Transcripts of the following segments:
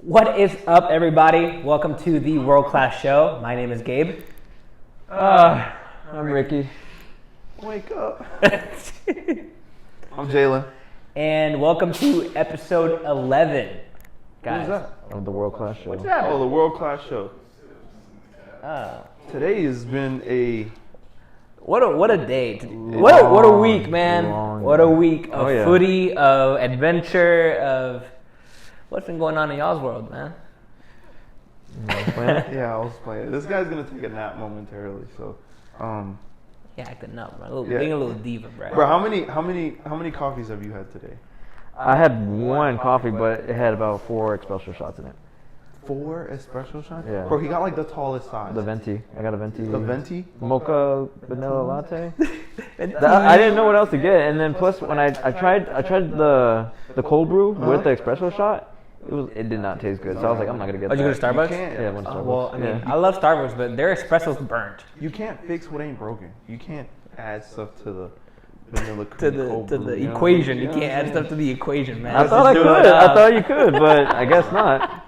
What is up, everybody? Welcome to the World Class Show. My name is Gabe. I'm Ricky. Wake up. I'm Jalen. And welcome to episode 11. Guys. Who's that? Of the World Class Show. What's that? Oh, the World Class Show. Oh. Today has been a... What a day. What a week, man. What a week of footy, of adventure, of... What's been going on in y'all's world, man? Yeah, I was playing. This guy's going to take a nap momentarily, so... Yeah, acting up, bro. Being a little diva, bro. Bro, how many coffees have you had today? I had one coffee, but it had about 4 espresso shots in it. 4 espresso shots? Yeah. Bro, he got like the tallest size. The venti. I got a venti. The venti? Mocha vanilla latte. I didn't know what else to get, and then plus when I tried the cold brew with the espresso shot, it did not taste good. So I was like, I'm not gonna get that. Oh, did you go to Starbucks? Yeah, I went to Starbucks. Well, I mean, I love Starbucks, but their espresso's burnt. You can't fix what ain't broken. You can't add stuff to the vanilla To cream the cold to brew, the you know? equation. You know what can't I'm add saying? stuff to the equation, man. I thought I could. I thought you could, but I guess not.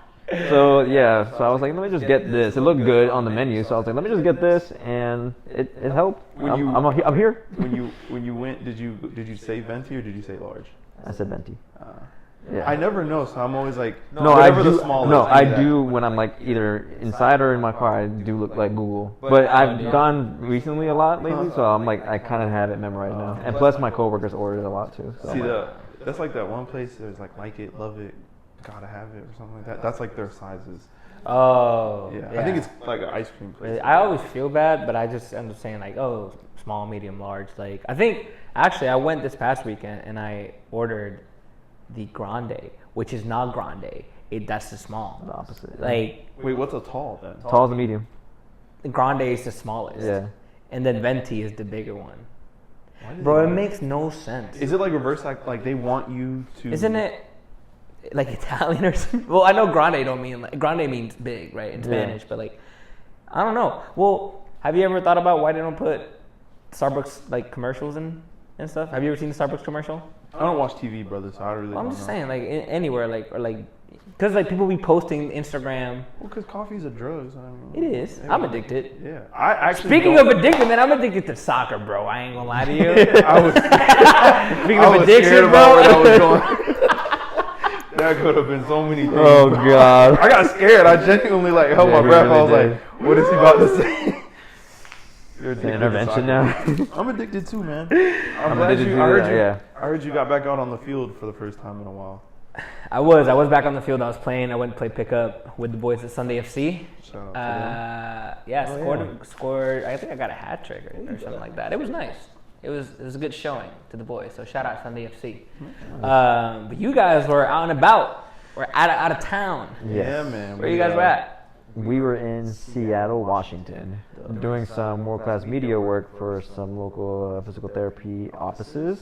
So yeah, so I was like, let me just get this. It looked good on the menu, so I was like, let me just get this, and it helped. I'm here. When you went, did you say venti or did you say large? I said venti. Yeah. I never know, so I'm always like, No, I whatever do. the smallest. No, I do when I'm like either inside or in my car. I do look like Google, but I've gone recently a lot lately, so I'm like I kind of have it memorized now. And plus, my coworkers ordered it a lot too. So See that's like that one place. There's like it, love it, gotta have it, or something like that. That's like their sizes. Oh. Yeah, I think it's like an ice cream place. I always feel bad, but I just end up saying like, oh, small, medium, large. Like I think actually I went this past weekend and I ordered the grande, which is not grande. That's the small. the opposite. Like Wait, what's a tall then? Tall is a medium. the grande is the smallest. Yeah. And then venti is the bigger one. Why do Bro, they- it makes no sense. Is it like reverse? Like they want you to? Isn't it like Italian or something? Well, I know grande don't mean like grande means big, right, in Spanish, but like I don't know. Well, have you ever thought about why they don't put Starbucks like commercials and stuff? Have you ever seen the Starbucks commercial? I don't watch TV, brother, so I really Well, I'm don't just know. saying, like anywhere, because like people be posting Instagram. Well, because coffee's a drug. So I don't know. It is. I'm addicted. Yeah, I actually. Speaking of addicted, man, I'm addicted to soccer, bro. I ain't gonna lie to you. I was. Speaking I of was addiction, scared about bro. where I was going. That could have been so many things. Oh God. I got scared. I genuinely like held my Yeah, breath. you I was really like, "What is he about to say?" You're It's an addicted to intervention soccer. now. I'm addicted too, man. I'm glad addicted you. to I heard that, you. yeah. I heard you got back out on the field for the first time in a while. I was back on the field. I was playing. I went to play pickup with the boys at Sunday FC. Shout out to them. Yeah, scored. I think I got a hat trick or something like that. It was nice. It was a good showing to the boys. So shout out Sunday FC. But you guys were out and about. We're out of town. Yeah, man. Where you guys were at? We were in Seattle, Washington, doing some world-class media work for some local physical therapy offices.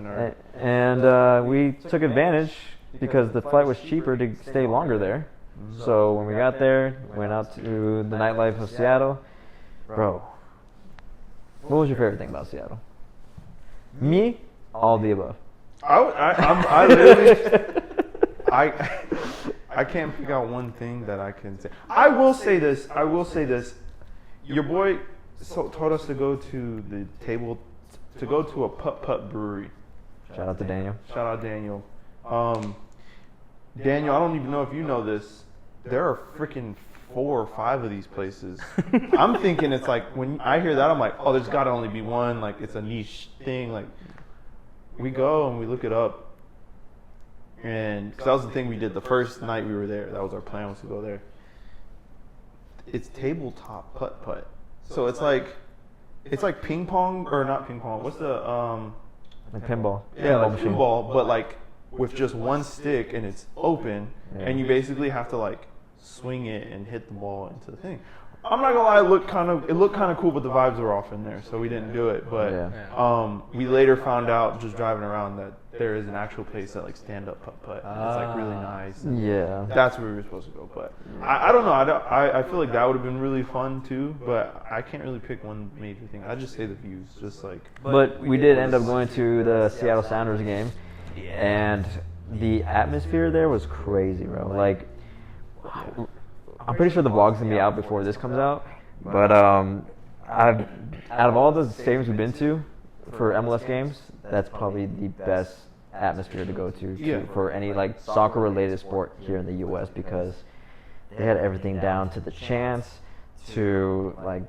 And we took advantage because the flight was cheaper to stay longer there. So when we got there, went out to the nightlife of Seattle. Bro, what was your favorite thing about Seattle? Me, all the above. I literally. I can't pick out one thing that I can say. I will say this. Your boy taught us to go to the table, to go to a putt brewery. Shout out to Daniel. Shout out Daniel. Daniel, I don't even know if you know this. There are freaking 4 or 5 of these places. I'm thinking it's like when I hear that, I'm like, oh, there's got to only be one. Like it's a niche thing. Like we go and we look it up. And cause that was the thing we did the first night we were there. That was our plan, was to go there. It's tabletop putt. So it's like ping pong or not ping pong. What's the Like pinball. yeah, like machine. pinball, but like with just one stick and it's open, and you basically have to like swing it and hit the ball into the thing. I'm not gonna lie, it looked kind of cool, but the vibes were off in there, so we didn't do it. But we later found out just driving around that there is an actual place that like stand up putt. It's like really nice. And Yeah. that's where we were supposed to go. But I don't know. I feel like that would have been really fun too. But I can't really pick one major thing. I'd just say the views, just like. But we did end up going to the Seattle Sounders game, and the atmosphere there was crazy, bro. Like I'm pretty sure the vlog's gonna be out before this comes out. But out of all the stadiums we've been to for MLS games, that's probably the best atmosphere to go to for any like soccer related sport here in the U.S. because they had everything down to the chants, to like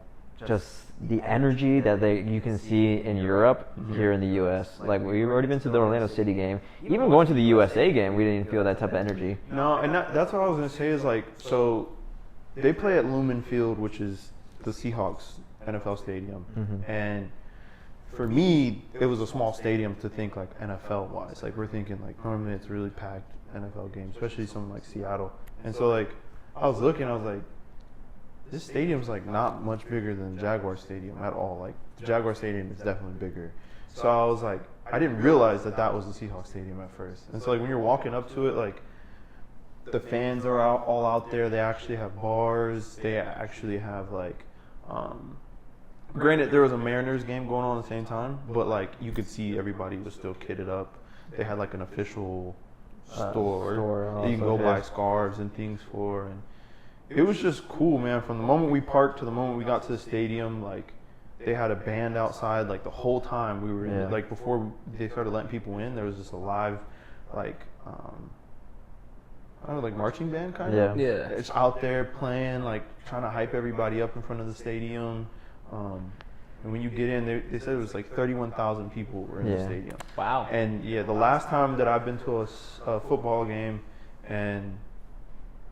just the energy that you can see in Europe here in the U.S. Like we've already been to the Orlando City game, even going to the USA game, we didn't feel that type of energy. No, and that's what I was gonna say is like, so they play at Lumen Field, which is the Seahawks NFL stadium, and for me, it was a small stadium to think like NFL wise. Like we're thinking like normally it's a really packed NFL game, especially something like Seattle. And so like I was looking, I was like, this stadium's like not much bigger than the Jaguar Stadium at all. Like the Jaguar Stadium is definitely bigger. So I was like, I didn't realize that was the Seahawks Stadium at first. And so like when you're walking up to it, like the fans are all out there. They actually have bars. They actually have like. Granted, there was a Mariners game going on at the same time, but like you could see everybody was still kitted up. They had like an official store that you can go buy scarves and things for, and it was just cool, man. From the moment we parked to the moment we got to the stadium, like they had a band outside like the whole time we were in. Like before they started letting people in, there was just a live like I don't know, like marching band kind of. Yeah. It's out there playing, like trying to hype everybody up in front of the stadium. And when you get in, they said it was like 31,000 people were in the stadium. Wow. And the last time that I've been to a football game and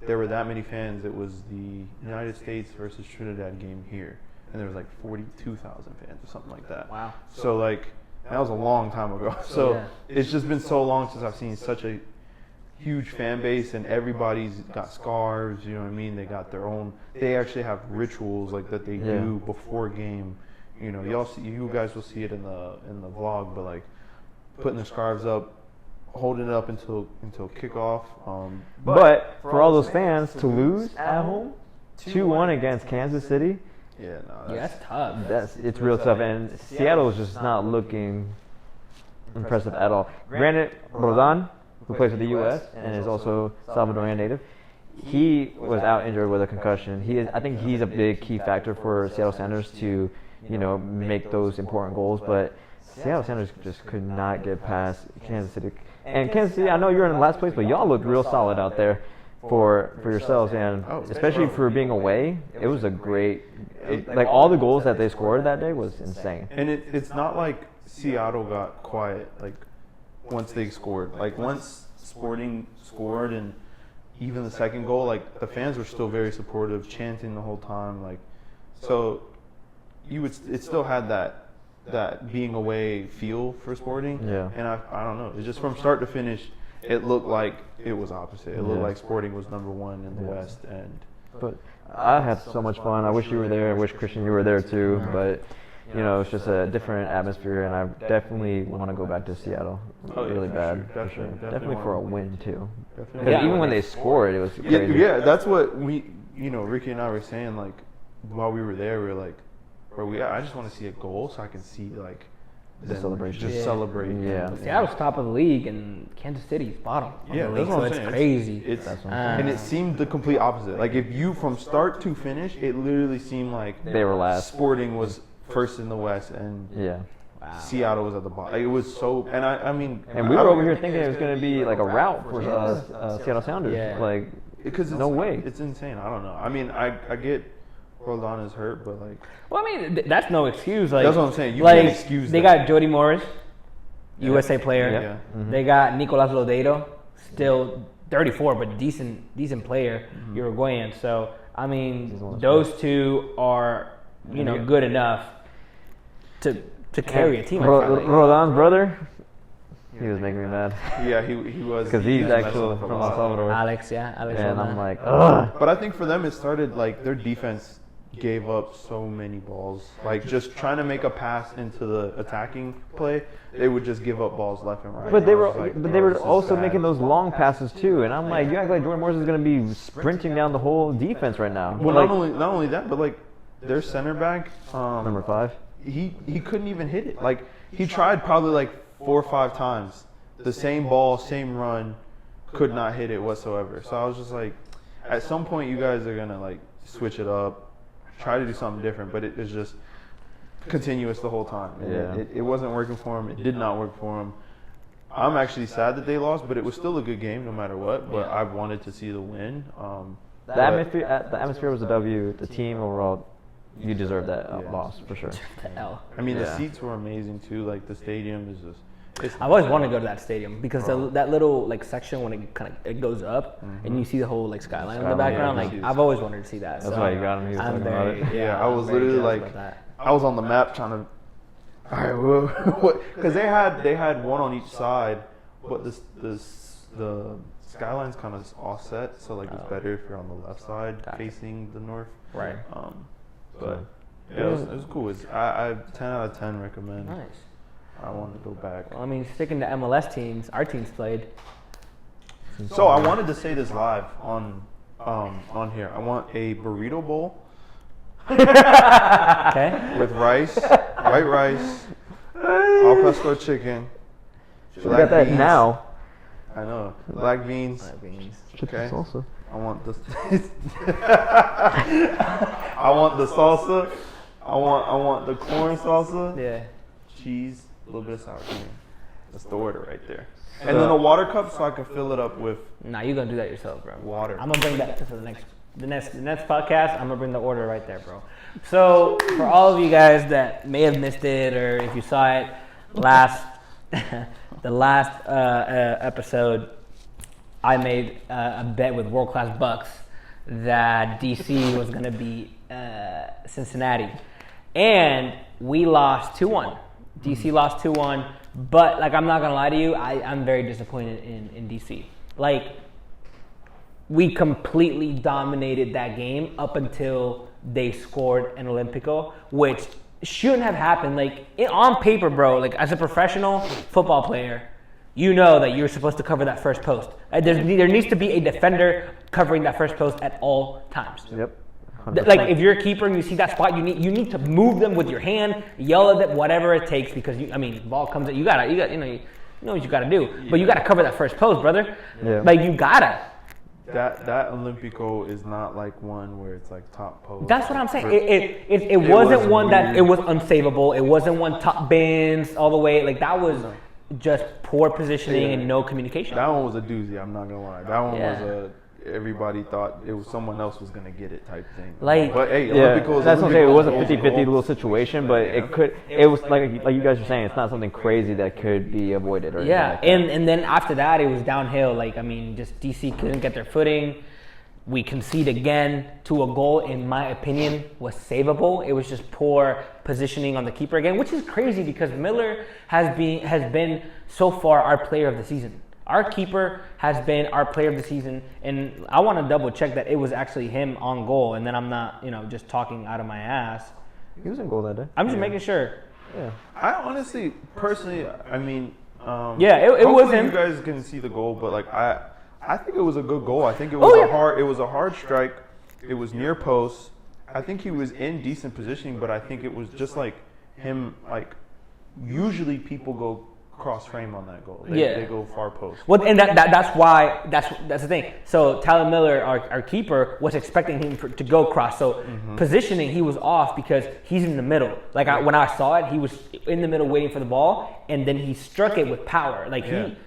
there were that many fans, it was the United States versus Trinidad game here. And there was like 42,000 fans or something like that. Wow. So like, that was a long time ago. So it's just been so long since I've seen such a huge fan base, and everybody's got scarves, you know what I mean? They got their own, they actually have rituals like that they do before game. You know, you guys will see it in the vlog, but like putting the scarves up, holding it up until kickoff. But for all those fans to lose at home 2-1 against Kansas City, that's tough. It's real tough, and Seattle is just not looking impressive at all. Granted, Rodan, who plays for the U.S. and is also Salvadorian native, he was out injured with a concussion. I think he's a big key factor for Seattle Sounders to, make those important goals. But Seattle Sounders just could not get past Kansas City. And Kansas City, I know you're in the last place, but y'all looked real solid out there for yourselves, and especially for being away. It was a great, like all the goals that they scored that day was insane. And it's not like Seattle got quiet, like. Once they scored, like once Sporting scored and even the second goal, like the fans were still very supportive, chanting the whole time, like so it still had that being away feel for Sporting. And I don't know, it's just from start to finish, it looked like it was opposite. It looked like Sporting was number one in the West, but I had so much fun. I wish you were there. I wish Christian you were there too, but. It's just a different atmosphere, and I definitely want to go back to Seattle really bad. Sure, for sure. Definitely for a win, too. Definitely. Even when they scored, it was crazy. Yeah, that's what Ricky and I were saying, like, while we were there, we were like, I just want to see a goal so I can see, like, the celebration. Just celebrate. Yeah. Seattle's top of the league, and Kansas City's bottom of the league, so it's crazy. And it seemed the complete opposite. Like, if you, from start to finish, it literally seemed like they were last. Sporting was first in the West, and Seattle was at the bottom. Like, it was so, and I mean, and we were over here thinking it was going to be like a rout for Seattle Sounders. Like, because no way. It's insane. I don't know. I mean, I get Roldan is hurt, but like, well, I mean, that's no excuse. Like, that's what I'm saying. You can't excuse. They got Jody Morris, USA player. Yeah. Mm-hmm. They got Nicolas Lodeiro, still 34, but decent player, Uruguayan. So I mean, those two are good enough to carry a team. Rodan's brother, he was making me mad. Yeah, he was. Because he's actually from El Salvador. Alex. And I'm like, ugh. But I think for them, it started like their defense gave up so many balls. Like just trying to make a pass into the attacking play, they would just give up balls left and right. But they were also making those long passes too. And I'm like, you act like Jordan Morris is going to be sprinting down the whole defense right now. Well, like, not only that, but like their center back, number 5. He couldn't even hit it. Like he tried probably like 4 or 5 times, the same ball, same run, could not hit it whatsoever. So I was just like, at some point you guys are gonna like switch it up, try to do something different, but it's just continuous the whole time. And Yeah. it wasn't working for him. It did not work for him. I'm actually sad that they lost, but it was still a good game no matter what. But I wanted to see the win. The atmosphere was a W. The team overall, you deserve that loss for sure. The L. I mean, the Yeah. seats were amazing too. Like the stadium is just. I've always wanted to go to that stadium because that little like section when it goes up and you see the whole like skyline in the Skyline, background. yeah, Like huge. I've always wanted to see that. That's so why you got him. He was I'm talking about very it. Yeah, I I'm was very literally jazzed like, about that. I was on the map trying to. All right, well, because they had one on each side, but the skyline's kind of offset, so like it's better if you're on the left side facing the north. Right. But yeah, it was cool. I 10 out of 10 recommend. Nice. I want to go back. Well, I mean, sticking to MLS teams, our teams played. So I wanted to say this live on here. I want a burrito bowl Okay. with rice, white rice, al pastor chicken. We got that beans. now. I know. Black beans. Black beans. Chicken Okay. salsa. I want the. I want the salsa. I want the corn salsa. Yeah. Cheese, a little bit of sour cream. That's the order right there. And then a water cup so I can fill it up with Nah, you're gonna do that yourself, bro. water. I'm gonna bring that to the next podcast. I'm gonna bring the order right there, bro. So for all of you guys that may have missed it, or if you saw it last, the last episode, I made a bet with World Class Bucks that DC was gonna beat Cincinnati, and we lost 2-1. DC lost 2-1, but like I'm not gonna lie to you, I'm very disappointed in DC. Like we completely dominated that game up until they scored an Olympico, which shouldn't have happened. Like on paper, bro, like as a professional football player, you know that you're supposed to cover that first post. There needs to be a defender covering that first post at all times. Yep. Like if you're a keeper and you see that spot, you need to move them with your hand, yell at them, whatever it takes, because ball comes in, you know what you gotta do, but you gotta cover that first post, brother. Yeah. Like you gotta. That Olympico is not like one where it's like top post. That's what I'm saying. It wasn't was one that weird. it was unsavable. It wasn't one top bins all the way. Like that was just poor positioning and no communication. That one was a doozy. I'm not gonna lie. That one Yeah. was everybody thought it was someone else was gonna get it type thing. Like- but hey, Yeah, Olympico is that's what I'm saying. It was a Olympico. 50-50 little situation, but it was like you guys are saying, it's not something crazy that could be avoided or anything Yeah, like that. and then after that, it was downhill. Like, just DC couldn't get their footing. We concede again to a goal, in my opinion, was savable. It was just poor positioning on the keeper again, which is crazy because Miller has been so far our player of the season. Our keeper has been our player of the season, and I want to double check that it was actually him on goal, and then I'm not, just talking out of my ass. He was in goal that day. I'm just making sure. Yeah. I honestly, personally, I mean, Yeah, it was hopefully him. You guys can see the goal, but like I think it was a good goal. I think it was it was a hard strike. It was near post. I think he was in decent positioning, but I think it was just like him. Like usually people go cross frame on that goal. They go far post. Well, and that's why that's the thing. So Tyler Miller, our keeper, was expecting him to go cross. So positioning, he was off because he's in the middle. Like when I saw it, he was in the middle waiting for the ball, and then he struck it with power. Like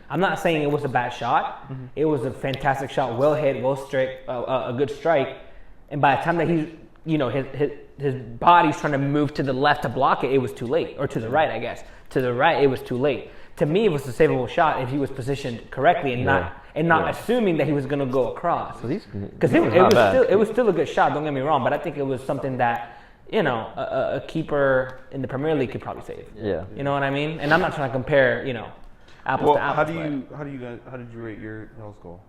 I'm not saying it was a bad shot. It was a fantastic shot, well hit, well struck, a good strike. And by the time that he's, his body's trying to move to the left to block it, it was too late, or to the right, I guess. To the right, it was too late. To me, it was a savable shot if he was positioned correctly and not assuming that he was going to go across. Because it was still a good shot. Don't get me wrong, but I think it was something that a keeper in the Premier League could probably save. Yeah. You know what I mean? And I'm not trying to compare apples to apples. How did you rate your Hell's goal?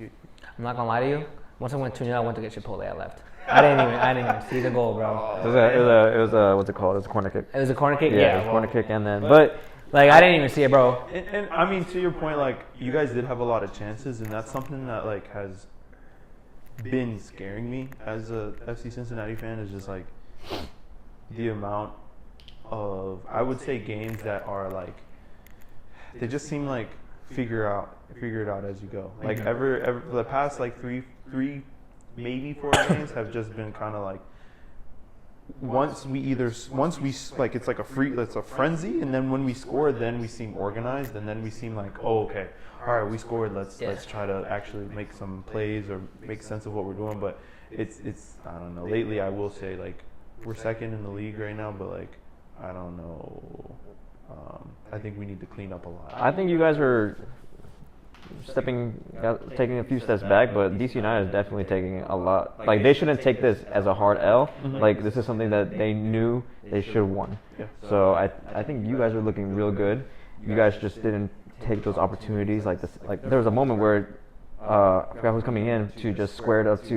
I'm not gonna lie to you. Once I went 2-0, I went to get Chipotle. I left. I didn't even see the goal, bro. It was a what's it called? It was a corner kick. It was a corner kick. Yeah, it was a corner kick, and then but. Like, I didn't even see it, bro. And I mean, to your point, like, you guys did have a lot of chances, and that's something that, like, has been scaring me as a FC Cincinnati fan, is just, like, the amount of, I would say, games that are, like, they just seem like figure it out as you go. Like, ever for the past, like, maybe 4 games have just been kind of like once we like it's like it's a frenzy, and then when we score, then we seem organized, and then we seem like, oh, okay, all right, we scored. Let's try to actually make some plays or make sense of what we're doing. But it's I don't know. Lately, I will say like we're second in the league right now, but like I don't know. I think we need to clean up a lot. I think you guys are taking a few steps back, but DC United is definitely taking a lot. Like, they shouldn't take this as a hard L. Like, this is something that they knew they should have won. Yeah. So I think you guys are looking real good. You guys just didn't take those opportunities. Like there was a moment where I forgot who was coming in to just square it up to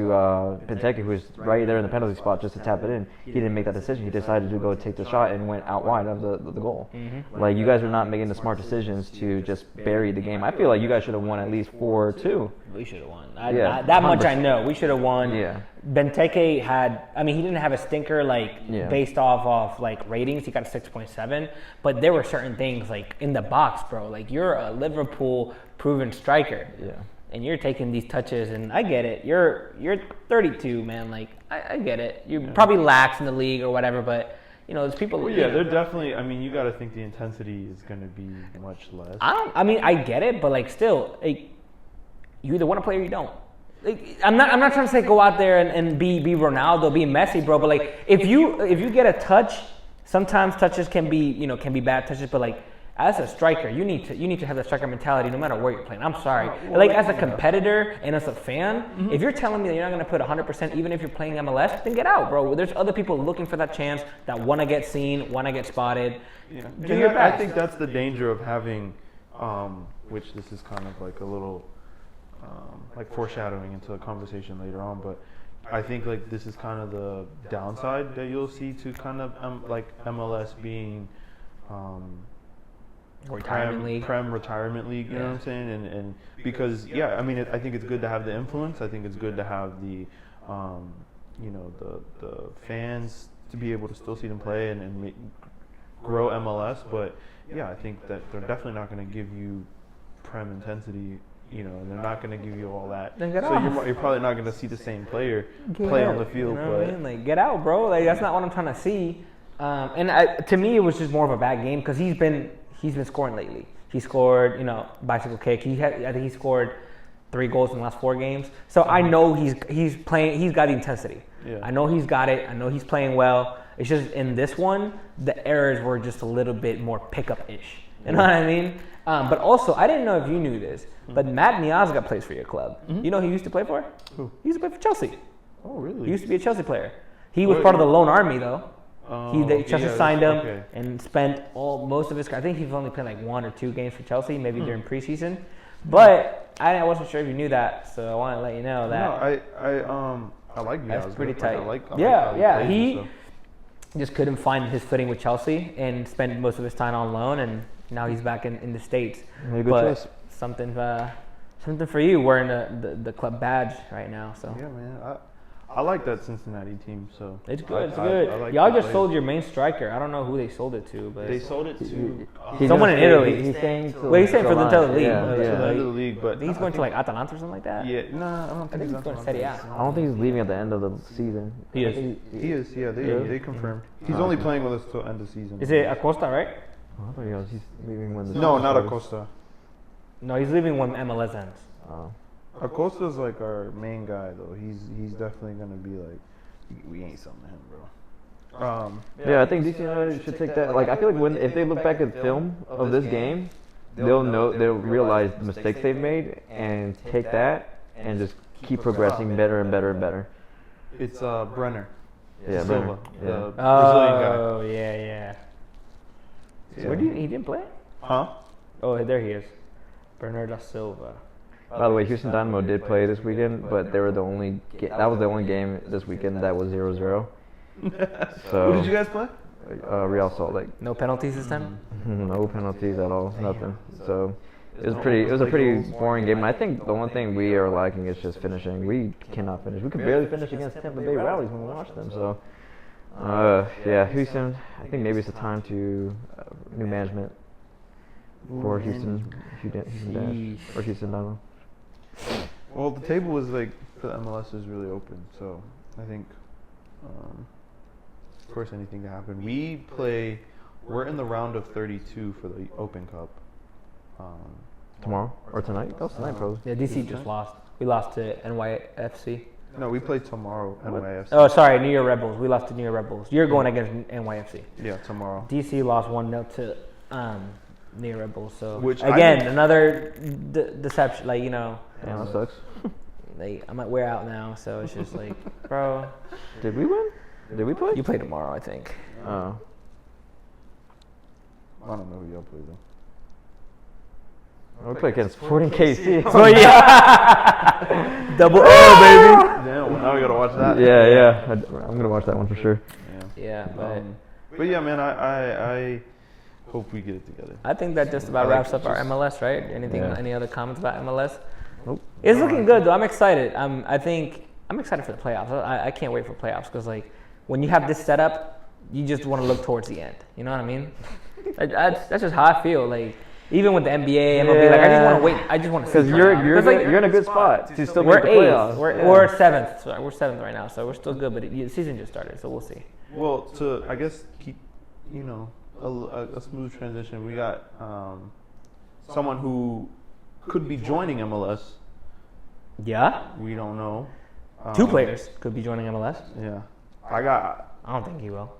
Benteke, who was right there in the penalty spot just to tap it in. He didn't make that decision. He decided to go take the shot and went out wide of the goal. Like, you guys are not making the smart decisions to just bury the game. I feel like you guys should have won at least 4-2. We should have won. Yeah, that much 100%. I know. We should have won. Yeah. Benteke he didn't have a stinker based off like ratings. He got a 6.7, but there were certain things like in the box, bro. Like, you're a Liverpool proven striker. Yeah. And you're taking these touches, and I get it. You're 32, man. Like, I get it. You're probably lax in the league or whatever, but there's people. Well, yeah, they're definitely. I mean, you got to think the intensity is going to be much less. I get it, but like, still, like, you either want to play or you don't. Like, I'm not trying to say go out there and be Ronaldo, be Messi, bro. But like, if you get a touch, sometimes touches can be bad touches, but like, as a striker, you need to have that striker mentality no matter where you're playing. I'm sorry. Like, as a competitor and as a fan, if you're telling me that you're not going to put 100% even if you're playing MLS, then get out, bro. There's other people looking for that chance that want to get seen, want to get spotted. Yeah. Do your best. I think that's the danger of having, which this is kind of like a little like foreshadowing into a conversation later on, but I think like this is kind of the downside that you'll see to kind of like MLS being Retirement league. Prem retirement league, you know what I'm saying? And because, I mean, I think it's good to have the influence. I think it's good to have the, the fans to be able to still see them play and grow MLS. But, I think that they're definitely not going to give you Prem intensity, and they're not going to give you all that. Then get so off. you're probably not going to see the same player play on the field. You know what I mean? Like, get out, bro. Like, that's not what I'm trying to see. To me, it was just more of a bad game because he's been scoring lately. He scored, bicycle kick. I think he scored 3 goals in the last 4 games. So I know he's playing. He's got the intensity. Yeah. I know he's got it. I know he's playing well. It's just in this one, the errors were just a little bit more pickup-ish. You know what I mean? But also, I didn't know if you knew this, but Matt Miazga plays for your club. You know who he used to play for? Who? He used to play for Chelsea. Oh, really? He used to be a Chelsea player. He was part of the loan army, though. Chelsea signed him and spent most of his. I think he's only played like 1 or 2 games for Chelsea, maybe during preseason. But I wasn't sure if you knew that, so I want to let you know that. No, I like Miazga. That's pretty tight. I like how he plays, he just couldn't find his footing with Chelsea and spent most of his time on loan, and now he's back in the States. Yeah, good but choice. something for you wearing the club badge right now. So Yeah, man. I like that Cincinnati team, so it's good. It's I good. like Y'all the just players. sold your main striker. I don't know who they sold it to, but They sold it to Someone in Italy. He's staying till He's staying for the entire league. Yeah, to the yeah. end of the league, but he's going to like Atalanta or something like that. Yeah, no, I don't I think think he's going to Serie A. I don't think he's leaving at the end of the season. He I is. think He is, yeah. They confirmed. He's Oh, only okay. playing with us till end of season. Is it Acosta, right? Oh, I thought he's leaving when the No, not starts. Acosta. No, he's leaving when MLS ends. Oh. Acosta's like our main guy though. He's definitely gonna be like, we ain't selling him, bro. Yeah, I think DC United should take that. Like, I feel like if they look back at film of this game, they'll realize the mistakes they've made and take that and just keep progressing better and better and better. It's Brenner. Yeah, Silva, Brenner. the Brazilian guy. Oh, yeah. Yeah. Where he didn't play? Huh? Oh, there he is. Bernardo Silva. By the way, Houston Dynamo did play this weekend, but they were that was the only game this weekend that was 0-0. So Who did you guys play? Real Salt Lake. No penalties this time? No penalties at all, nothing. So it was a pretty boring game. And I think the one thing we are lacking is just finishing. We cannot finish. We could barely finish against Tampa Bay Rowdies when we watched them. So Houston. I think maybe it's the time to new management for Houston Dash or Houston Dynamo. Well, the table was like for the MLS is really open. So I think, of course, anything can happen. We're in the round of 32 for the Open Cup. Tomorrow or tonight? That was tonight, probably. Yeah, DC just lost. We lost to NYFC. No, we play tomorrow. NYFC. Oh, sorry, New Year Rebels. We lost to New Year Rebels. You're going against NYFC. Yeah, tomorrow. DC lost 1-0 to New Year Rebels. So Which again, another deception. Like, you know, Yeah, that sucks. like I might wear out now. So it's just like, bro, Did we win? Did we play? you play tomorrow, I think. Oh. I don't know who y'all play though. We play against Sporting KC. Oh yeah, double O, baby. Damn, well, now we gotta watch that. Yeah. I'm gonna watch that one for sure. Yeah, But yeah, man, I hope we get it together. I think that just about wraps up our MLS, right? Anything? Yeah. Any other comments about MLS? Nope. It's looking good though. I'm excited. I'm excited for the playoffs. I can't wait for playoffs because like when you have this setup, you just want to look towards the end. You know what I mean? That's just how I feel. Like even with the NBA, MLB, like I just want to wait. I just want to see. Because you're in a good spot to still we're make the eighth. playoffs. We're seventh. Sorry, we're seventh right now, so we're still good. But the season just started, so we'll see. Well, to I guess keep a smooth transition. We got someone who could be joining MLS. Yeah, We don't know. two players could be joining MLS. Yeah, I don't think he will.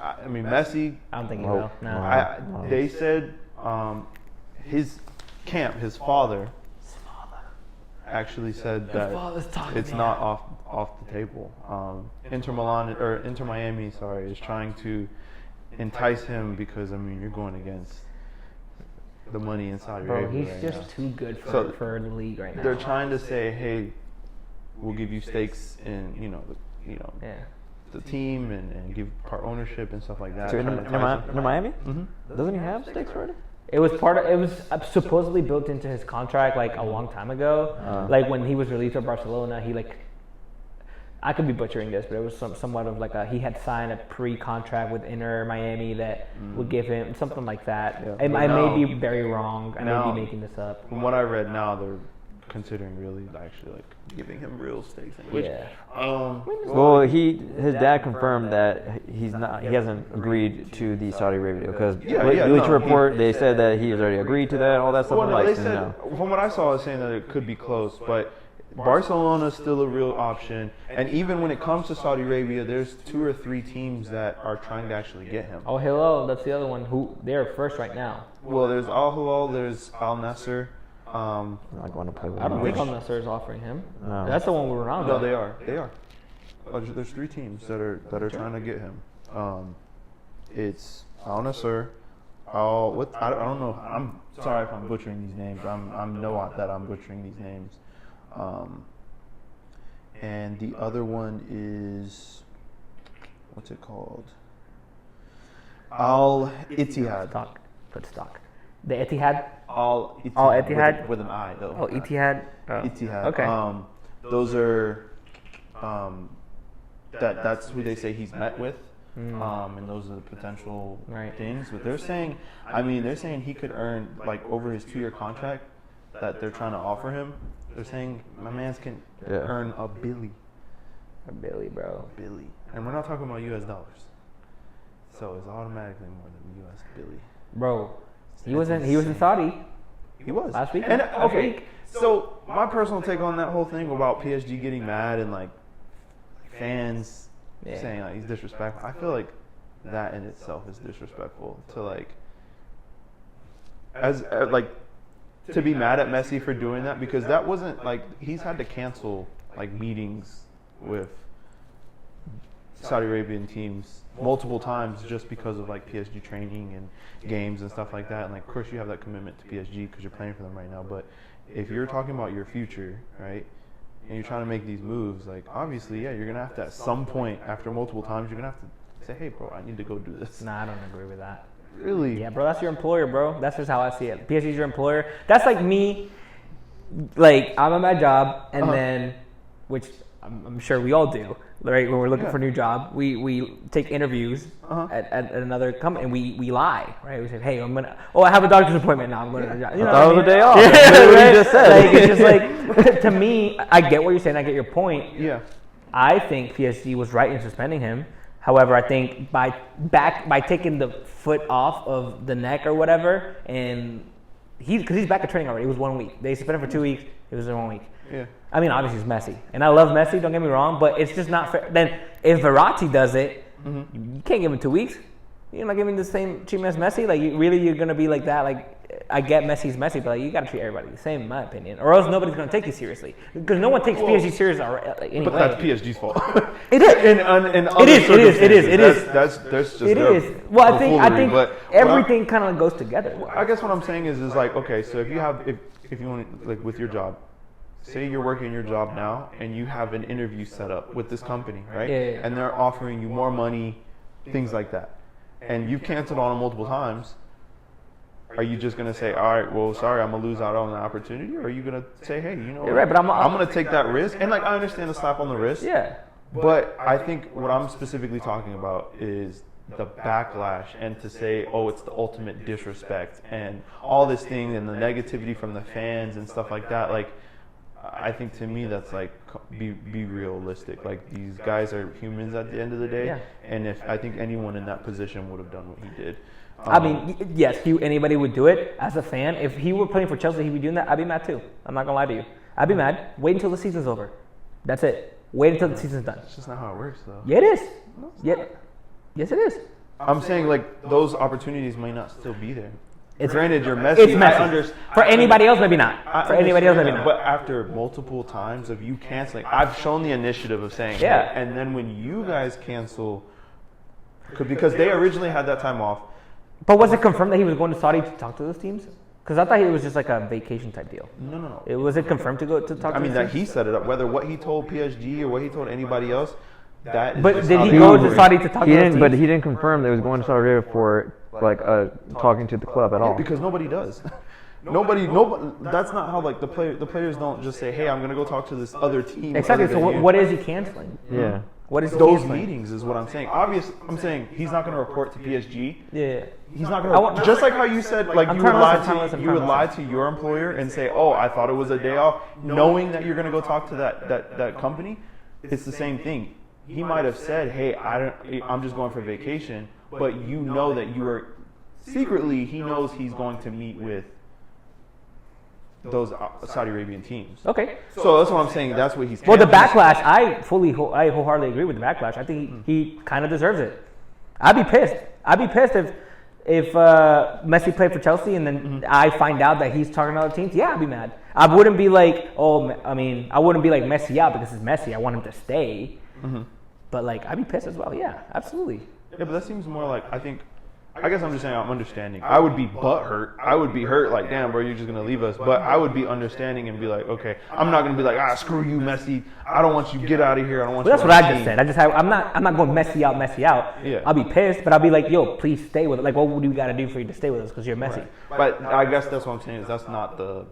I mean Messi. I don't think he Nope. will. No. No. They said his camp, his father, actually said that it's not off the table. Inter Miami, is trying to entice him because I mean you're going against the money in Saudi Bro, Arabia. he's right just now. too good So, for the league right now. They're trying to say, hey, we'll give you stakes in Yeah. the team and give part ownership and stuff like that. So in Miami? Mm-hmm. Doesn't he have stakes already? It was supposedly built into his contract like a long time ago. Like when he was released from Barcelona, he like, I could be butchering this, but it was somewhat of like he had signed a pre-contract with Inter Miami that would give him something like that. Yeah. I Now- may be very wrong. I may now- be making this up. From what I read now, they're considering really actually like giving him real stakes. Which, Yeah. Well, his dad confirmed that he hasn't agreed to the Saudi Arabia deal because Bleacher Report they said that he has already agreed to that, all that stuff. Well, no, I'm they like, said, no. from what I saw, it's saying that it could be close, but Barcelona is still a real option. And even when it comes to Saudi Arabia, there's 2 or 3 teams that are trying to actually get him. Oh, Hilal, that's the other one. Who they're first right now. Well, there's Al Hilal, there's Al Nasser. I'm not going to play with I don't him. think Al Nassr is offering him. No. That's the one with Ronaldo. No, they are. There's 3 teams that are trying to get him. It's Al Nasser. I don't know. I'm sorry if I'm butchering these names. I'm know that I'm butchering these names. And the other one is what's it called? Al Ittihad. Put stock. The Etihad. Al Ittihad. Oh, Etihad? with an I though. Oh, Etihad. Ittihad. Okay. Those are that's who they say he's met with. And those are the potential things. But they're saying he could earn like over his 2-year contract that they're trying to offer him. They're saying my man's can earn $1 billion. $1 billion, bro. $1 billion. And we're not talking about US dollars. So it's automatically more than US billion. Bro, he was in Saudi. He was Last week? And Last week? so my personal take on that whole thing about PSG getting mad and like fans saying like he's disrespectful. I feel like that in itself is disrespectful to like to be mad at Messi for doing that, because that wasn't like he's had to cancel like meetings with Saudi Arabian teams multiple times just because of like PSG training and games and stuff like that. And like, of course, you have that commitment to PSG because you're playing for them right now. But if you're talking about your future, right, and you're trying to make these moves, like obviously, yeah, you're gonna have to at some point after multiple times, you're gonna have to say, hey, bro, I need to go do this. Nah, I don't agree with that. Really? Yeah, bro, that's your employer, bro. That's just how I see it. PSG's your employer. That's like me. Like I'm at my job, and then, which I'm sure we all do, right? When we're looking for a new job, we take interviews at another company and we lie, right? We say, hey, I have a doctor's appointment now. I'm going to the job. You know That was what a day I mean? off. Yeah, That's what right? you just said. Like, it's just like, to me, I get what you're saying. I get your point. Yeah. I think PSG was right in suspending him. However, I think by taking the foot off of the neck or whatever, and because he's back at training already. It was 1 week. They suspended him for 2 weeks. It was in 1 week. Yeah. I mean, obviously it's Messi, and I love Messi. Don't get me wrong, but it's just not fair. Then if Verratti does it, you can't give him 2 weeks. You're not giving the same treatment as Messi. Like, you're gonna be like that. Like, I get Messi's Messi, but like, you gotta treat everybody the same, in my opinion, or else nobody's gonna take you seriously. Because no one takes PSG serious anyway. But that's PSG's fault. It is. It is. That's just It their is. Well, I think but everything kind of goes together. I guess what I'm saying is like, okay, so if you want, like, with your job, say you're working your job now and you have an interview set up with this company, right? Yeah. And they're offering you more money, things like that, and you've canceled on them multiple times. Are you just gonna say, all right, well, sorry, I'm gonna lose out on the opportunity, or are you gonna say, hey, you know, You're right, but I'm gonna take that risk? And like, I understand the slap on the wrist, Yeah. but I think what I'm specifically talking about is the backlash, and to say, oh, it's the ultimate disrespect and all this thing and the negativity from the fans and stuff like that. Like, I think to me that's like, be realistic. Like, these guys are humans at the end of the day, Yeah. and if I think anyone in that position would have done what he did. I mean, yes, anybody would do it. As a fan, if he were playing for Chelsea, he'd be doing that. I'd be mad too. I'm not gonna lie to you. I'd be mad. Wait until the season's over. That's it. Wait until the season's done. It's just not how it works, though. Yeah, it is. Yeah. Yes, it is. I'm saying, like, those opportunities might not still be there. It's Granted, you're Messi. It's Messi. For anybody else, maybe not. For anybody else, maybe not. But after multiple times of you canceling, I've shown the initiative of saying, Yeah. hey, and then when you guys cancel, because they originally had that time off. But was it confirmed that he was going to Saudi to talk to those teams? Because I thought it was just like a vacation type deal. No. Was it confirmed to go to talk? I to mean, those that teams? he set it up. Whether what he told PSG or what he told anybody else, that. Is But just did how he they go operate. to Saudi to talk to those teams? But he didn't confirm that he was going to Saudi Arabia for like talking to the club at all. Because nobody does. Nobody. That's not how, like, the players don't just say, hey, I'm gonna go talk to this other team. Exactly. other So than you. what is he canceling? Yeah. What is he Those canceling? meetings is what I'm saying. Obviously, I'm saying he's not going to report to PSG. Yeah. He's not I going want- to. Just like how you said, like, I'm you would trying to listen, you would lie to your employer and say, "Oh, I thought it was a day off," knowing that you're going to go talk to that company. It's the same thing. He might have said, "Hey, I'm just going for vacation," but you know that you are secretly. He knows he's going to meet with those Saudi Arabian teams. Okay. So that's what I'm saying. That's what he's. Well, the canceling. backlash, I wholeheartedly agree with the backlash. I think he kind of deserves it. I'd be pissed. I'd be pissed if Messi played for Chelsea and then I find out that he's talking to other teams. Yeah, I'd be mad. I wouldn't be like, I wouldn't be like Messi out because it's Messi. I want him to stay. But like, I'd be pissed as well. Yeah, absolutely. Yeah, but that seems more like, I guess I'm just saying I'm understanding. I would be butthurt. I would be hurt, like, damn, bro, you're just going to leave us. But I would be understanding and be like, okay, I'm not going to be like, screw you, Messi. I don't want you, get out of here. I don't want Well, you. that's what I just said. I'm not going Messi out. Yeah. I'll be pissed, but I'll be like, yo, please stay with it. Like, what would we got to do for you to stay with us? Because you're Messi. Right. But I guess that's what I'm saying is that's not the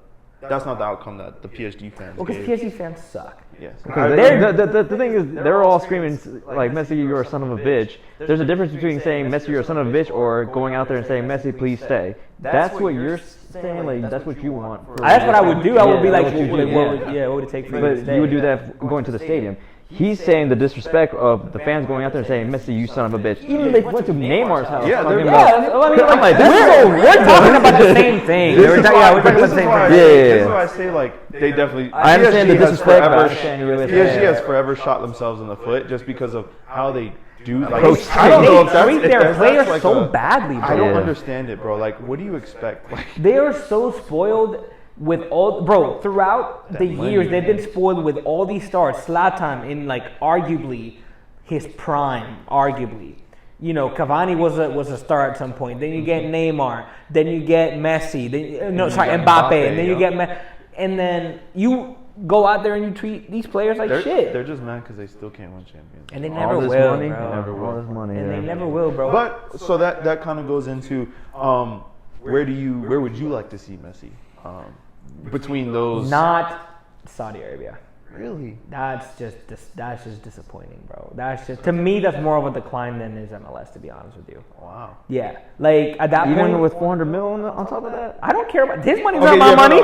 outcome that the PSG fans Well, because gave. PSG fans suck. Yes. Because the thing is, they're all screaming like, Messi, you're a son of a bitch. There's a difference between saying Messi, you're a son of a bitch, or going out there and saying Messi, please stay. That's what you're saying. Like, that's what you want. That's what I would do. I would be like, that's what you do, what would it take for you to But stay? you would do that going to the stadium. He's saying the disrespect of the fans going out there and saying, Messi, you son of a bitch. Even they went to Neymar's house. Yeah, talking they're- about, I'm like, we're talking about the same thing. We're talking about the same thing. This is why I say, like, they definitely. I understand the PSG has disrespect, but I forever- understand you really PSG has forever shot themselves in the foot just because of how they do. Like, Coach, I don't know if They that's treat if their that's players like so a- badly, bro. I don't Yeah. understand it, bro. Like, what do you expect? Like, They are so spoiled with all, bro. Throughout the years, they've been spoiled with all these stars. Zlatan in like arguably his prime, arguably. You know, Cavani was a star at some point. Then you get Neymar. Then you get Messi. Mbappe. Mbappe, And then you yeah. get and then you go out there and you treat these players like shit. They're just mad because they still can't win champions. And they all never this will, money, bro. Never will. all this money, And yeah. they never will, bro. But so that kind of goes into where would you like to see Messi between those? Not Saudi Arabia. Really? That's just disappointing, bro. That's just, to me, that's more of a decline than is MLS, to be honest with you. Wow. Yeah, like at that Even point, with 400 mil on top of that. I don't care about his money's Okay, not my money.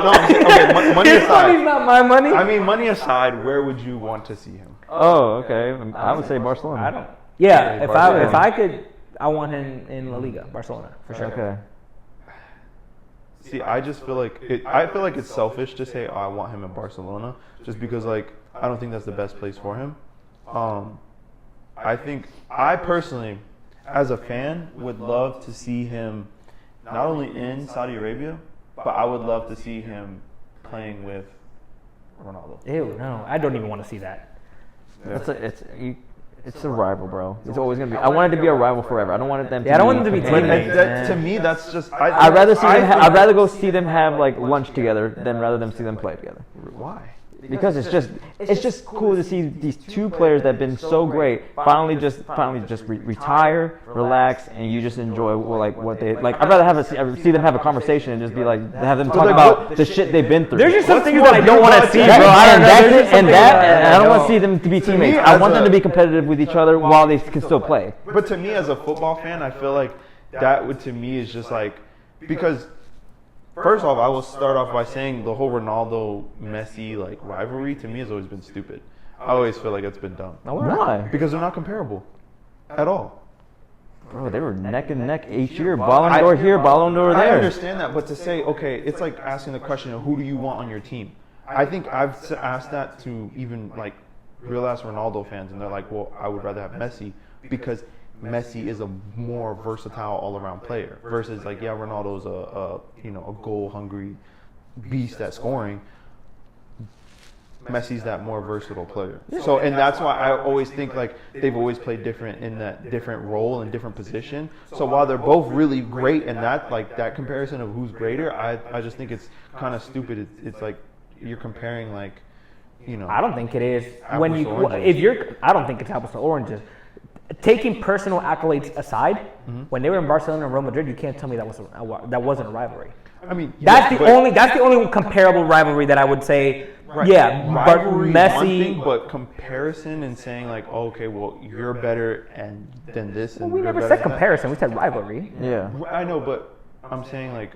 Money His aside. money's not my money. I mean, money aside, where would you want to see him? Oh, okay. I would say Barcelona. I don't. Yeah, Okay, if Barcelona. I could, I want him in La Liga, Barcelona for sure. Okay. See, I just feel like it's selfish to say, oh, I want him in Barcelona, just because like I don't think that's the best place for him. I think I personally, as a fan, would love to see him not only in Saudi Arabia, but I would love to see him playing with Ronaldo. Ew, no, I don't even want to see that. It's a rival, bro. It's always gonna be. I want it to be a rival forever. I don't want them. Yeah, I don't want them to be But teammates. to me, that's just. I'd rather see them. I'd rather go see them have like lunch together than rather them see them play together. Why? Because it's just cool to see these two players that have been so great finally just retire, relax, and you just enjoy what they like. I'd rather see them have a conversation and just be like have them talk about the shit they've been through. There's just some What's things more that I don't want to see, bro. beautiful I don't know. And There's just some things that I don't want to see them to be teammates. me, I as want them a- to be competitive with each other while they can still play. But to me, as a football fan, I feel like that would to me is just like because. First off, I will start off by saying the whole Ronaldo Messi like rivalry to me has always been stupid. I always feel like it's been dumb Why? because they're not comparable at all. Bro, they were neck and neck each year. Ballon d'Or here, Ballon d'Or I there. understand that, but to say okay, it's like asking the question of who do you want on your team. I think I've asked that to even like real ass Ronaldo fans, and they're like, well, I would rather have Messi because Messi is a more versatile all-around player versus like Ronaldo's a goal-hungry beast at scoring. Messi's that more versatile player. So and that's why I always think like they've always played different in that different role and different position. So while they're both really great in that comparison of who's greater, I just think it's kind of stupid. It's like you're comparing like I don't think it is. Apples to oranges. I don't think it's apples to oranges. Taking personal accolades aside, when they were in Barcelona and Real Madrid, you can't tell me that wasn't a rivalry. I mean That's the only comparable rivalry that I would say. Right. Yeah, but rivalry is one Messi. thing, but comparison and saying like, oh, okay, well, you're better than this, and We you're never better said than that. comparison. We said rivalry. Yeah. I know, but I'm saying like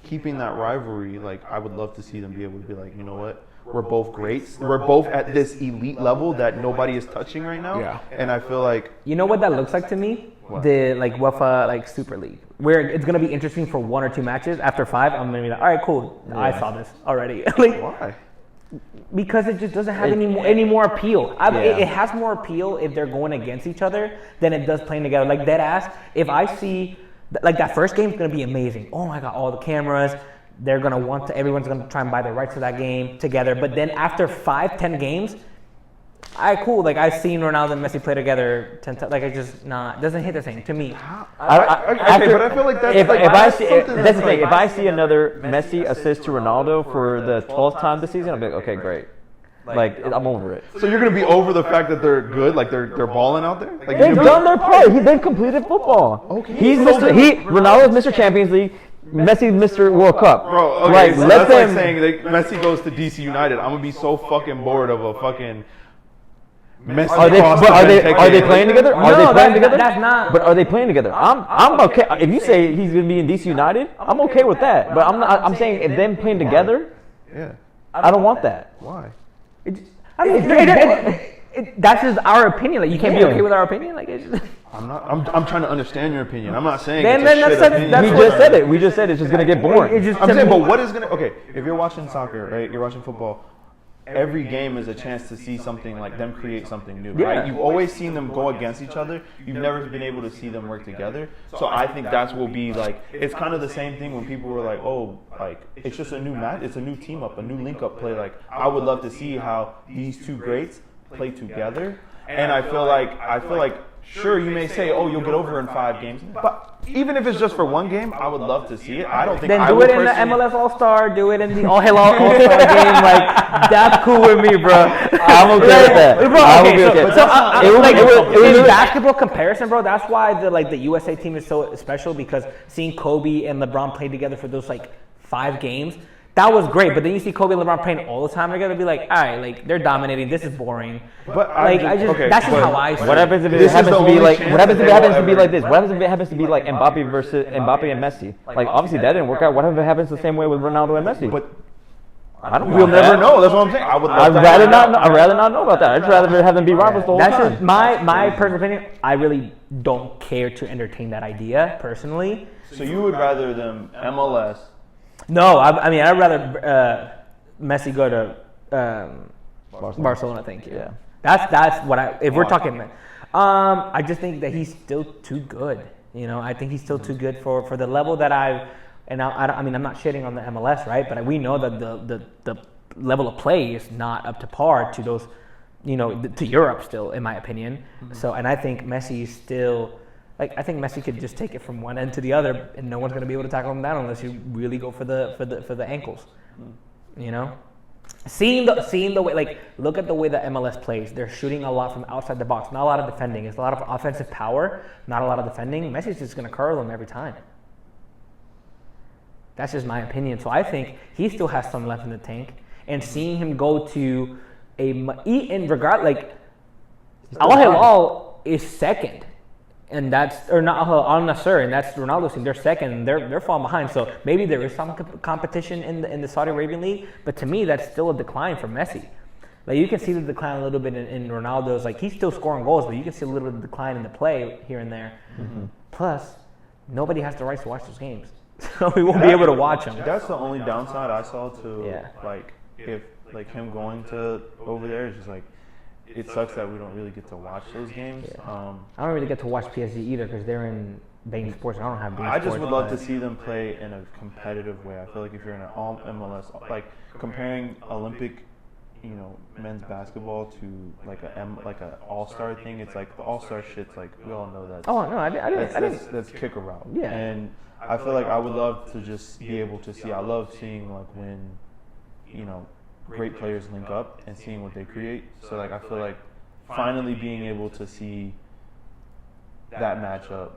keeping that rivalry. Like, I would love to see them be able to be like, you know what, we're both greats. We're both at this elite level that nobody is touching right now. Yeah. And I feel like You know what that looks like to me? What? The UEFA Super League, where it's gonna be interesting for 1 or 2 matches. After 5, I'm gonna be like, all right, cool. I saw this already. Like, why? because it just doesn't have any more appeal. Yeah. It has more appeal if they're going against each other than it does playing together. Like dead ass. If I see like that first game's gonna be amazing. Oh my god, all the cameras. They're gonna everyone's gonna try and buy the rights to that game together. But then after 5-10 games, cool. Like I've seen Ronaldo and Messi play together 10 times. Like it just doesn't hit the same to me. Okay, but I feel like that's If like, I see, something that's the thing. like- If I see another Messi assist to Ronaldo for the 12th time this season, I'll be like, okay, great. Like I'm over it. So you're gonna be over the fact that they're good, like they're balling out there. Like They've you- done their part. They've completed football. Okay. He's So Ronaldo's Mr. Champions League. Messi's Mr. World Cup. Bro, okay, Like, so let that's like them. saying that Messi goes to DC United. I'm gonna be so fucking bored of a fucking Messi. Are they playing together? Are they playing together? That's not. But are they playing together? I'm okay. If you say he's gonna be in DC United, I'm okay with that. But I'm not. I'm saying if them playing together, Yeah. I don't want that. Why? I mean, that's just our opinion. Like you can't be Yeah. okay with our opinion. Like it's just, I'm not. I'm trying to understand your opinion. I'm not saying Then- it's a then shit that's- opinion. that's We what- just said it. We just said it's just gonna get boring. it's just I'm to saying, me- but what is gonna? Okay, if you're watching soccer, right? You're watching football. Every game is a chance to see something like them create something new, Yeah. right? You've always seen them go against each other. You've never been able to see them work together. So I think that's will be like it's kind of the same thing when people were like, oh, like it's just a new match, it's a new team up, a new link up play. Like I would love to see how these two greats play together. And I feel like sure you may say, oh, you'll get over in 5 games, but even if it's just for 1 game, I would love to see it. I don't think then I do would it in the personally- MLS All Star. Do it in the All Star game. Like that's cool with me, bro. I'm okay with that. Bro, I'm okay, okay with so that. it was like it was in basketball comparison, bro. That's why the USA team is so special because seeing Kobe and LeBron play together for those like 5 games. that was great. But then you see Kobe and LeBron playing all the time together, be like, all right, like they're dominating. This is boring. But That's just how I see What it. happens if it This is happens the to be only like? chance What happens if that it happens they to be will like this? ever- What happens if it happens to be like Mbappe and Messi? Like obviously that didn't work out. What if it happens the same way with Ronaldo and Messi? But I don't. we'll want never that. know. That's what I'm saying. I would. I'd rather not. I'd rather not know about that. I'd rather have them be rivals the whole That's time. just my personal opinion. I really don't care to entertain that idea personally. So you would rather them MLS? No, I mean I'd rather Messi go to Barcelona. Thank you. Yeah. That's what I. If we're talking, I just think that he's still too good. You know, I think he's still too good for the level that I've. And I mean, I'm not shitting on the MLS, right? But we know that the level of play is not up to par to those, you know, to Europe still, in my opinion. So, and I think Messi is still. Like I think Messi could just take it from one end to the other, and no one's gonna be able to tackle him down unless you really go for the ankles. You know, seeing the way, like look at the way that MLS plays. They're shooting a lot from outside the box, not a lot of defending. It's a lot of offensive power, not a lot of defending. Messi's just gonna curl them every time. That's just my opinion. So I think he still has some left in the tank, and seeing him go to in regard like Al Hilal is second. And that's or not Al Nassr, and that's Ronaldo's team. They're second, and they're falling behind. So maybe there is some competition in the Saudi Arabian league, but to me, that's still a decline for Messi. Like you can see the decline a little bit in Ronaldo's. Like he's still scoring goals, but you can see a little bit of decline in the play here and there. Mm-hmm. Plus, nobody has the rights to watch those games, so we won't be able to watch them. That's the only downside I saw to Yeah. like if like him going to over there is just like. It sucks that we don't really get to watch those games. Yeah. I don't really get to watch PSG either because they're in Bein Sports. I don't have Bein I Sports. just would love to see them play in a competitive way. I feel like if you're in an all MLS, like comparing Olympic, you know, men's basketball to like a all-star thing, it's like the all-star shit's like we all know that. Oh no, I didn't. That's kicker route. Yeah. And I feel like I would love to just be able to see. I love seeing like when, you know, great players link up and seeing what they create. So like I feel like finally being able to see that matchup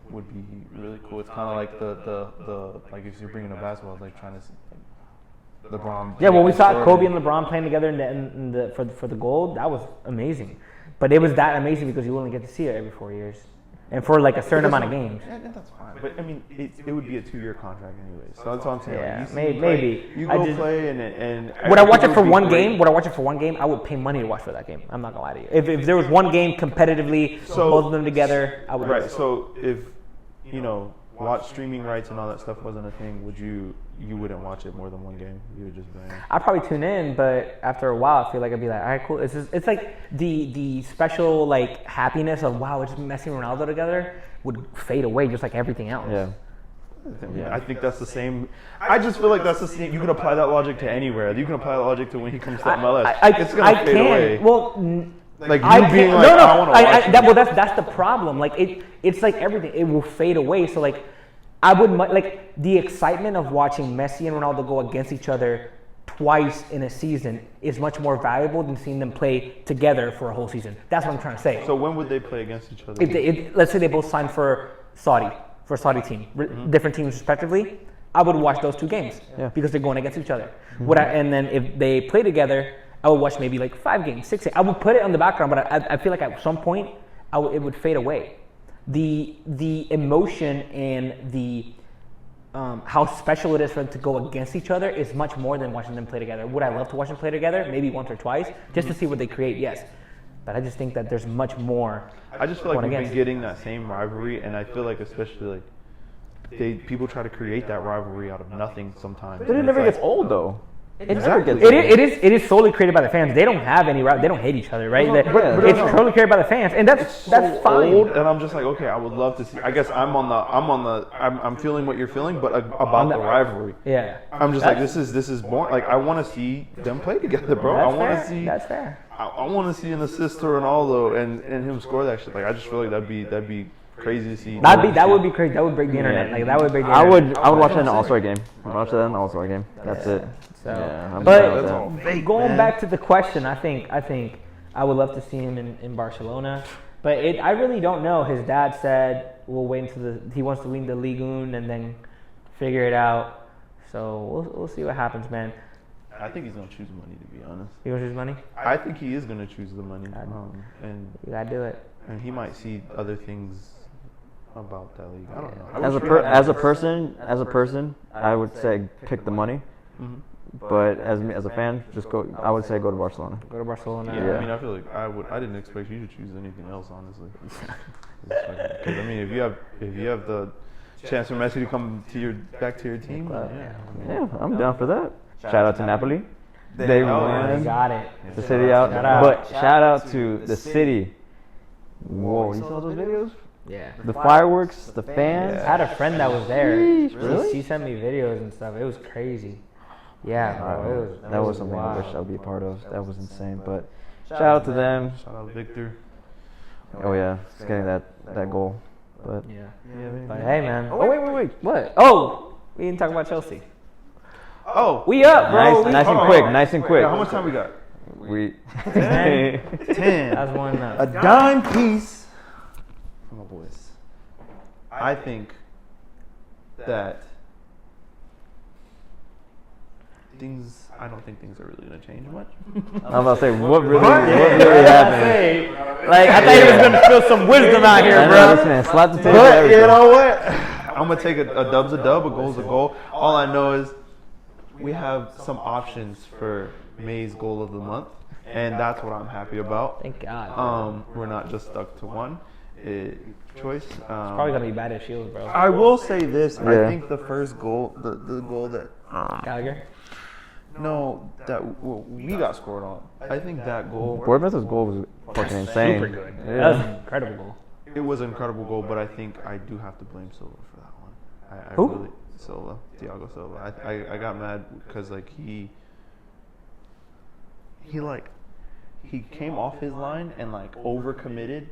would be really cool. It's kind of like the like if you're bringing a basketball, it's like trying to see like LeBron. Yeah, when we saw Kobe and LeBron playing together in the for the gold, that was amazing. But it was that amazing because you only get to see it every 4 years, and for like a certain amount of games. Yeah, that's fine. But I mean, it would be a 2-year contract anyways. So that's what I'm saying. Yeah, like, maybe. You go play and would I watch it for one great. game? Would I watch it for one game? I would pay money to watch for that game. I'm not gonna lie to you. If there was one game competitively, both of them together, I would. Right. So if you know, watch streaming rights and all that stuff wasn't a thing, would you wouldn't watch it more than one game? You would just bang. I'd probably tune in, but after a while, I feel like I'd be like, all right, cool. It's like the special like happiness of wow, it's Messi and Ronaldo together would fade away just like everything else. Yeah. Yeah, I think that's the same. I just feel like that's the same. You can apply that logic to anywhere. You can apply that logic to when he comes to MLS. It's gonna fade away. Well, like I you being can't, like, no, I want to watch it. that's the problem. Like it's like everything. It will fade away. So like, I would like the excitement of watching Messi and Ronaldo go against each other twice in a season is much more valuable than seeing them play together for a whole season. That's what I'm trying to say. So when would they play against each other? Let's say they both signed for a Saudi team, different teams respectively. I would watch those two games because they're going against each other. And then if they play together, I would watch maybe like 5 games, 6 games. I would put it on the background, but I feel like at some point it would fade away. The emotion and the how special it is for them to go against each other is much more than watching them play together. Would I love to watch them play together? Maybe once or twice, just to see what they create. Yes, but I just think that there's much more. I just feel like we've against. been getting that same rivalry, and I feel like especially like people try to create that rivalry out of nothing sometimes. But it never gets old though. It never gets It is solely created by the fans. They don't have any. They don't hate each other, right? It's solely created by the fans, and that's fine. Old, and I'm just like, okay, I would love to see. I guess I'm feeling what you're feeling, but about the rivalry. Yeah. I'm just like, this is boring. Like I want to see them play together, bro. I want to see. That's fair. I want to see an assist to Ronaldo and him score that shit. Like I just feel like that'd be crazy to see. That would be crazy. That would break the internet. Like that would break the internet. I would watch that in an All-Star game. I'd watch that in an All-Star game. That's it. So, I'm but down with that. going back to the question, I think I would love to see him in Barcelona, but I really don't know. His dad said we'll wait until he wants to win the Ligue 1 and then figure it out. So we'll see what happens, man. I think he's gonna choose money. To be honest, You want to choose money? I think he is gonna choose the money, and You gotta do it. he might see other things about that league. I don't know. As a person, I would say pick the money. Mm-hmm. But as a fan, just go. I would say go to Barcelona. Go to Barcelona. Yeah, I mean, I feel like I didn't expect you to choose anything else, honestly. Because I mean, if you have the chance for Messi to come back to your team, Yeah, I'm down for that. Shout out to Napoli. They They won got it. the city out. Shout out. But shout out to the city. Whoa, you saw those videos? Yeah. The fireworks, the fans. I had a friend that was there. Sheesh, really? She sent me videos and stuff. It was crazy. Yeah, bro. That was something I wish I would be a part of. That was insane. But shout out to them. Shout out Victor. Oh yeah, just getting that goal. But Yeah. yeah, But hey, man. Oh wait. What? Oh, we didn't talk about Chelsea. Oh, We up, bro. Nice Hold and on, quick. hold on. Nice and quick. How much time we got? We 10. That's one A up. dime piece for my boys. I think that I don't think things are really going to change much. I'm about to say what really happened. Hey, like I thought you was gonna spill some wisdom out here, I know, bro. this man slapped the table. But you everything. know what? I'm going to take a dub's a dub, a goal's a goal. All I know is we have some options for May's goal of the month, and that's what I'm happy about. Thank God. We're not just stuck to one choice. Probably gonna be bad at Shields, bro. I will say this. Yeah. I think the first goal, the goal that Gallagher. we got scored on. I think that goal, Bournemouth's goal was fucking insane. Super good. Yeah. That was an incredible goal. it was an incredible goal, but I think I do have to blame Silva for that one. I Who? really, Thiago Silva. I got mad because like he came off his line and like overcommitted,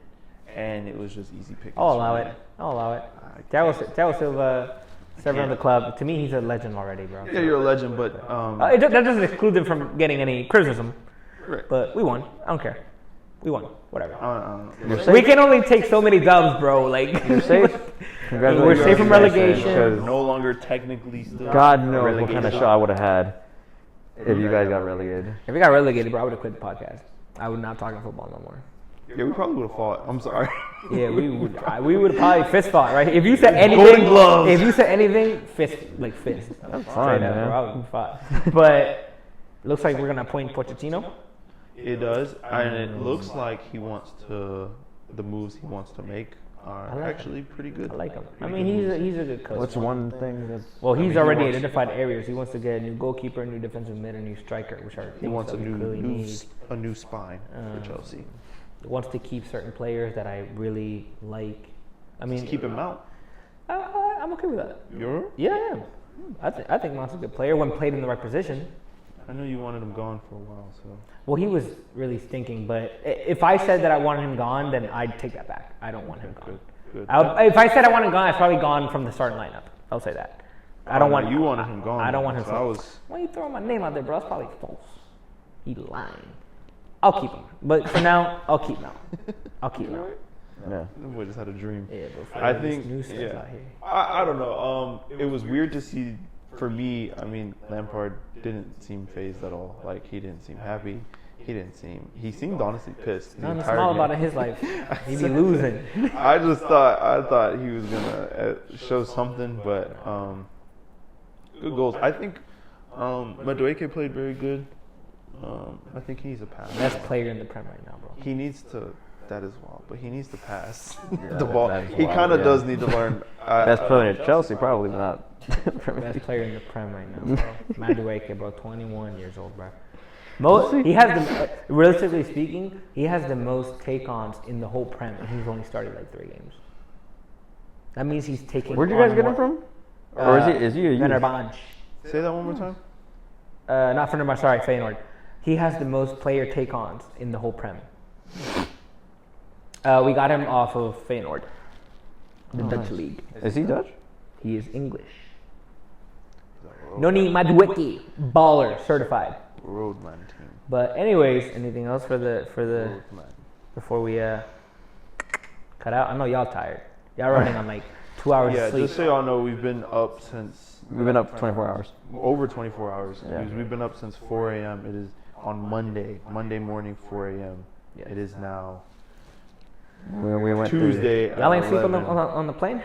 and it was just easy pickings. I'll for allow me. it. I'll allow it. I Thiago Silva, server of the club. To me, he's a legend already, bro. Yeah, you're a legend, but That doesn't exclude him from getting any criticism. right. But we won. I don't care. We won. Whatever. I don't know. You're safe. We can only take so many dubs, bro. Like You're safe. Congratulations. We're safe from relegation. Because No longer technically still. God knows what kind of show I would have had if you guys got relegated. If we got relegated, bro, I would have quit the podcast. I would not talk about football no more. Yeah, we probably would have fought. I'm sorry. Yeah, we would probably fist fought, right? If you said anything, Golden gloves. if you said anything, fist. That's Straight fine, up, man. bro. I would fought. But looks like we're gonna appoint Pochettino. It does, and it looks like the moves he wants to make are like actually pretty good. I like him. I mean, he's a good coach. What's one thing that's Well, he's he already wants- identified areas. He wants to get a new goalkeeper, a new defensive mid, a new striker, which are He things wants that a we clearly need. new spine for Chelsea. He wants to keep certain players that I really like. I mean, Just keep him out. I'm okay with that. You're? Yeah, I am. I think Mont's a good player when played in the right position. I know you wanted him gone for a while, so. Well, he was really stinking, but if I said that I wanted him gone, then I'd take that back. I don't want him gone. Good. If I said I wanted him gone, I'd probably gone from the starting lineup. I'll say that. I don't want you wanted him gone. I don't want him. So I was. Why are you throwing my name out there, bro? That's probably false. He lying. I'll keep him, but for now, I'll keep him out. I'll keep him out. yeah. We just had a dream. Yeah, but for I this think. new stuff Yeah. out here. I don't know. It was weird to see. For me, I mean, Lampard didn't seem phased at all. Like he didn't seem happy. He seemed honestly pissed. the Nothing entire small game. about in his life. He be losing. I thought he was gonna show something, but good goals. I think Madueke played very good. I think he needs a pass. Best player in the Prem right now, bro. He needs to. That as well, but he needs to pass Yeah, the ball. that is He wild, kind of yeah. does need to learn. Best player at Chelsea, probably not. Best player in the Prem right now, bro. Madueke, bro, 21 years old, bro. He has the, realistically speaking, he has the most take-ons in the whole Prem, and he's only started like 3 games. That means he's taking. Where'd you guys on get him more- from? Or is he a youth? Fenerbahce. Say that one more time. Not Fenerbahce, sorry, Feyenoord. He has the most player take-ons in the whole Prem. We got him off of Feyenoord, the Dutch league. Is he Dutch? He is English. Noni Madueke, baller, certified. Roadman team. But anyways, anything else for the Roadman. before we cut out? I know y'all tired. Y'all running on like 2 hours Yeah, of sleep. just so y'all know, we've been up since We've been up 24 hours. over 24 hours. Yeah. Because we've been up since 4 a.m. It is on Monday morning, 4 a.m. Yeah. It is now We went Tuesday. Y'all ain't at sleep 11. on the plane?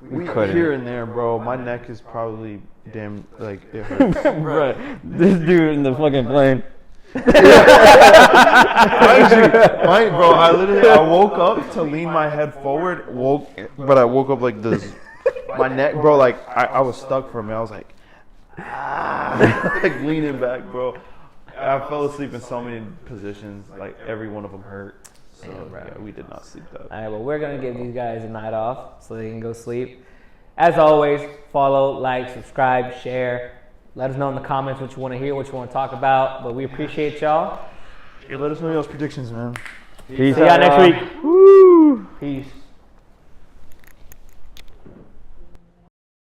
We couldn't. here and there, bro. My neck is probably damn like it hurts. Through. Bro, this dude in the fucking plane. Bro, I woke up to lean my head forward, but I woke up like this. My neck, bro, like I was stuck for a minute. I was like, like leaning back, bro. I fell asleep in so many positions, like every one of them hurt. So yeah, we did not sleep that. All right, well, we're going to give these guys a night off so they can go sleep. As always, follow, like, subscribe, share. Let us know in the comments what you want to hear, what you want to talk about. But we appreciate y'all. Hey, let us know y'all's predictions, man. Peace See y'all out, next y'all. week. Woo! Peace.